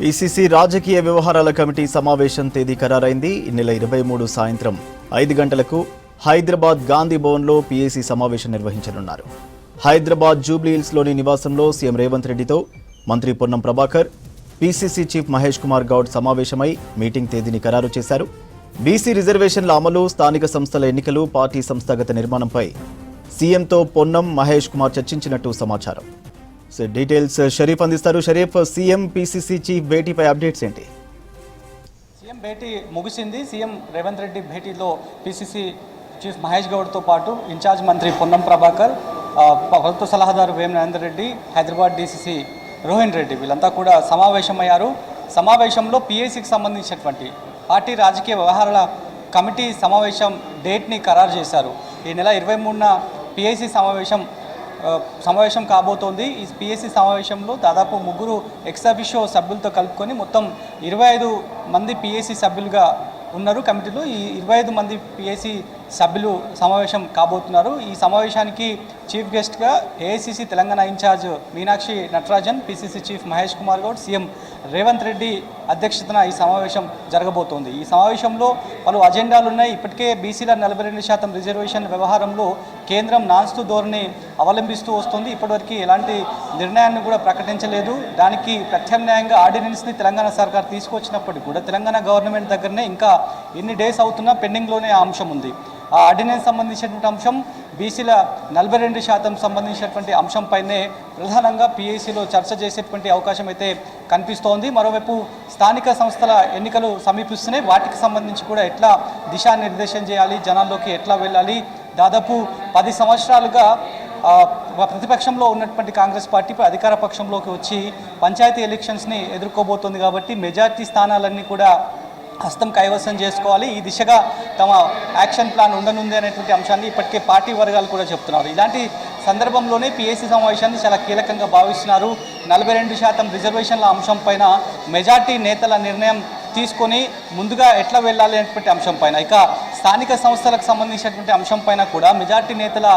ECC రాజకీయ వ్యవహారాల committee సమావేశం తేదీ ఖరారైంది. ఈ నెల 23 సాయంత్రం 5 గంటలకు హైదరాబాద్ గాంధీ భవన్లో పీఏసీ సమావేశం నిర్వహించనున్నారు. హైదరాబాద్ జూబ్లీ హిల్స్లోని నివాసంలో సీఎం రేవంత్ రెడ్డితో మంత్రి పొన్నం ప్రభాకర్, పీసీసీ చీఫ్ మహేష్ కుమార్ గౌడ్ సమావేశమై మీటింగ్ తేదీని ఖరారు చేశారు. బీసీ రిజర్వేషన్ల అమలు, స్థానిక సంస్థల ఎన్నికలు, పార్టీ సంస్థాగత నిర్మాణంపై సీఎంతో పొన్నం, మహేష్ కుమార్ చర్చించినట్టు సమాచారం. డీటెయిల్స్ షరీఫ్ అందిస్తారు. షరీఫ్, సీఎం పీసీసీ చీఫ్ భేటీపై అప్డేట్స్ ఏంటి? సీఎం భేటీ ముగిసింది. సీఎం రేవంత్ రెడ్డి భేటీలో పీసీసీ చీఫ్ మహేష్ గౌడ్తో పాటు ఇన్ఛార్జ్ మంత్రి పొన్నం ప్రభాకర్, ప్రభుత్వ సలహాదారు వేం నరేందర్ రెడ్డి, హైదరాబాద్ డీసీసీ రోహిన్ రెడ్డి వీళ్ళంతా కూడా సమావేశమయ్యారు. సమావేశంలో పీఏసీకి సంబంధించినటువంటి పార్టీ రాజకీయ వ్యవహారాల కమిటీ సమావేశం డేట్ని ఖరారు చేశారు. ఈ నెల 23న పీఏసీ సమావేశం కాబోతోంది. ఈ పీఏసీ సమావేశంలో దాదాపు 3 ఎక్స్-అఫిషియో సభ్యులతో కలుపుకొని మొత్తం 25 మంది పీఏసీ సభ్యులుగా ఉన్నారు కమిటీలో. ఈ 25 మంది పీఏసీ సభ్యులు సమావేశం కాబోతున్నారు. ఈ సమావేశానికి చీఫ్ గెస్ట్గా AICC Telangana incharge Meenakshi Natarajan, PCC chief Mahesh Kumar Goud, CM Revanth Reddy అధ్యక్షతన ఈ సమావేశం జరగబోతోంది. ఈ సమావేశంలో పలు అజెండాలు ఉన్నాయి. ఇప్పటికే బీసీల 42% రిజర్వేషన్ వ్యవహారంలో కేంద్రం నాన్స్తూ ధోరణి అవలంబిస్తూ వస్తుంది. ఇప్పటివరకు ఎలాంటి నిర్ణయాన్ని కూడా ప్రకటించలేదు. దానికి ప్రత్యామ్నాయంగా ఆర్డినెన్స్ని తెలంగాణ సర్కార్ తీసుకొచ్చినప్పటికీ కూడా తెలంగాణ గవర్నమెంట్ దగ్గరనే ఇంకా ఎన్ని డేస్ అవుతున్నా పెండింగ్లోనే ఆ అంశం ఉంది. ఆ ఆర్డినెన్స్ సంబంధించినటువంటి అంశం, బీసీల 42% సంబంధించినటువంటి అంశంపైనే ప్రధానంగా పీఏసీలో చర్చ చేసేటువంటి అవకాశం అయితే కనిపిస్తోంది. మరోవైపు స్థానిక సంస్థల ఎన్నికలు సమీపిస్తున్నాయి. వాటికి సంబంధించి కూడా ఎట్లా దిశానిర్దేశం చేయాలి, జనాల్లోకి ఎట్లా వెళ్ళాలి. దాదాపు 10 సంవత్సరాలుగా ప్రతిపక్షంలో ఉన్నటువంటి కాంగ్రెస్ పార్టీ అధికార పక్షంలోకి వచ్చి పంచాయతీ ఎలక్షన్స్ని ఎదుర్కోబోతోంది. కాబట్టి మెజార్టీ స్థానాలన్నీ కూడా హస్తం కైవసం చేసుకోవాలి. ఈ దిశగా తమ యాక్షన్ ప్లాన్ ఉండనుంది అనేటువంటి అంశాన్ని ఇప్పటికే పార్టీ వర్గాలు కూడా చెప్తున్నారు. ఇలాంటి సందర్భంలోనే పీఏసీ సమావేశాన్ని చాలా కీలకంగా భావిస్తున్నారు. 42% రిజర్వేషన్ల అంశం పైన మెజార్టీ నేతల నిర్ణయం తీసుకొని ముందుగా ఎట్లా వెళ్ళాలి అనేటువంటి అంశం పైన, ఇక స్థానిక సంస్థలకు సంబంధించినటువంటి అంశం పైన కూడా మెజార్టీ నేతల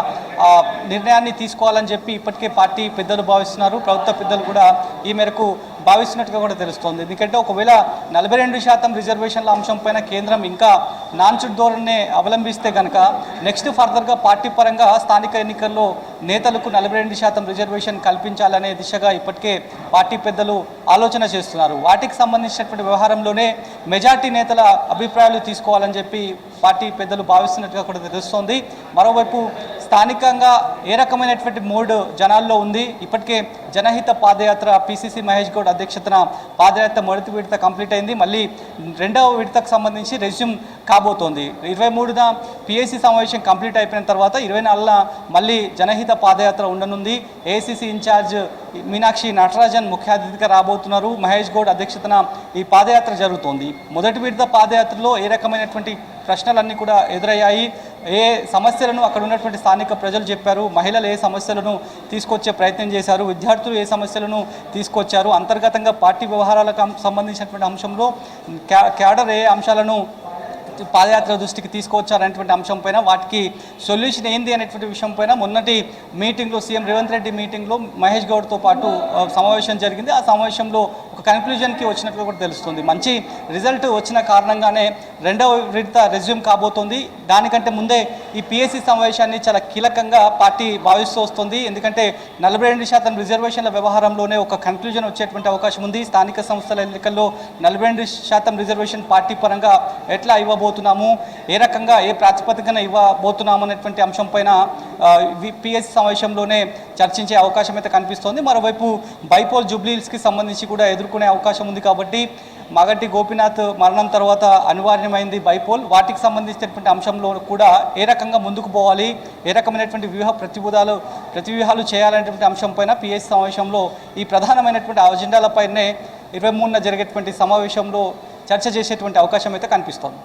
నిర్ణయాన్ని తీసుకోవాలని చెప్పి ఇప్పటికే పార్టీ పెద్దలు భావిస్తున్నారు. ప్రభుత్వ పెద్దలు కూడా ఈ మేరకు భావిస్తున్నట్టుగా కూడా తెలుస్తోంది. ఎందుకంటే ఒకవేళ 42% రిజర్వేషన్ల అంశం పైన కేంద్రం ఇంకా నాన్చుడ్ ధోరణిని అవలంబిస్తే కనుక నెక్స్ట్ ఫర్దర్గా పార్టీ పరంగా స్థానిక ఎన్నికల్లో నేతలకు 42% రిజర్వేషన్ కల్పించాలనే దిశగా ఇప్పటికే పార్టీ పెద్దలు ఆలోచన చేస్తున్నారు. వాటికి సంబంధించినటువంటి వ్యవహారంలోనే మెజార్టీ నేతల అభిప్రాయాలు తీసుకోవాలని చెప్పి పార్టీ పెద్దలు భావిస్తున్నట్టుగా కూడా తెలుస్తోంది. మరోవైపు స్థానికంగా ఏ రకమైనటువంటి మూడ్ జనాల్లో ఉంది. ఇప్పటికే జనహిత పాదయాత్ర పీసీసీ మహేష్ గౌడ్ అధ్యక్షతన పాదయాత్ర మొదటి విడత కంప్లీట్ అయింది. మళ్ళీ 2వ విడతకు సంబంధించి రెజ్యూమ్ కాబోతోంది. 23న పీఏసీ సమావేశం కంప్లీట్ అయిపోయిన తర్వాత 24న మళ్ళీ జనహిత పాదయాత్ర ఉండనుంది. ఏఐసీసీ ఇన్ఛార్జ్ మీనాక్షి నటరాజన్ ముఖ్య అతిథిగా రాబోతున్నారు. మహేష్ గౌడ్ అధ్యక్షతన ఈ పాదయాత్ర జరుగుతోంది. మొదటి విడత పాదయాత్రలో ఏ రకమైనటువంటి ప్రశ్నలన్నీ కూడా ఎదురయ్యాయి, ఏ సమస్యలను అక్కడ ఉన్నటువంటి స్థానిక ప్రజలు చెప్పారు, మహిళలు ఏ సమస్యలను తీసుకొచ్చే ప్రయత్నం చేశారు, విద్యార్థులు ఏ సమస్యలను తీసుకొచ్చారు, అంతర్గతంగా పార్టీ వ్యవహారాలకు సంబంధించినటువంటి అంశంలో క్యాడర్ ఏ అంశాలను పాదయాత్ర దృష్టికి తీసుకొచ్చారనేటువంటి అంశం పైన, వాటికి సొల్యూషన్ ఏంది అనేటువంటి విషయం పైన మొన్నటి మీటింగ్లో సీఎం రేవంత్ రెడ్డి మీటింగ్లో మహేష్ గౌడ్తో పాటు సమావేశం జరిగింది. ఆ సమావేశంలో ఒక కన్క్లూజన్కి వచ్చినట్లు కూడా తెలుస్తుంది. మంచి రిజల్ట్ వచ్చిన కారణంగానే 2వ విడత రెజ్యూమ్ కాబోతోంది. దానికంటే ముందే ఈ పీఏసీ సమావేశాన్ని చాలా కీలకంగా పార్టీ భావిస్తూ వస్తుంది. ఎందుకంటే 42% రిజర్వేషన్ల వ్యవహారంలోనే ఒక కన్క్లూజన్ వచ్చేటువంటి అవకాశం ఉంది. స్థానిక సంస్థల ఎన్నికల్లో 42% రిజర్వేషన్ పార్టీ పరంగా ఎట్లా ఇవ్వబోతున్నాము, ఏ రకంగా ఏ ప్రాతిపదికన ఇవ్వబోతున్నాము అనేటువంటి అంశం పైన పీఎస్సీ సమావేశంలోనే చర్చించే అవకాశం అయితే కనిపిస్తోంది. మరోవైపు బైపోల్ జూబ్లీ హిల్స్కి సంబంధించి కూడా ఎదుర్కొనే అవకాశం ఉంది. కాబట్టి మాగంటి గోపీనాథ్ మరణం తర్వాత అనివార్యమైంది బైపోల్. వాటికి సంబంధించినటువంటి అంశంలో కూడా ఏ రకంగా ముందుకు పోవాలి, ఏ రకమైనటువంటి ప్రతివ్యూహాలు చేయాలనేటువంటి అంశం పైన పీఎస్సీ సమావేశంలో ఈ ప్రధానమైనటువంటి అజెండాలపైనే 23న జరిగేటువంటి సమావేశంలో చర్చ చేసేటువంటి అవకాశం అయితే కనిపిస్తోంది.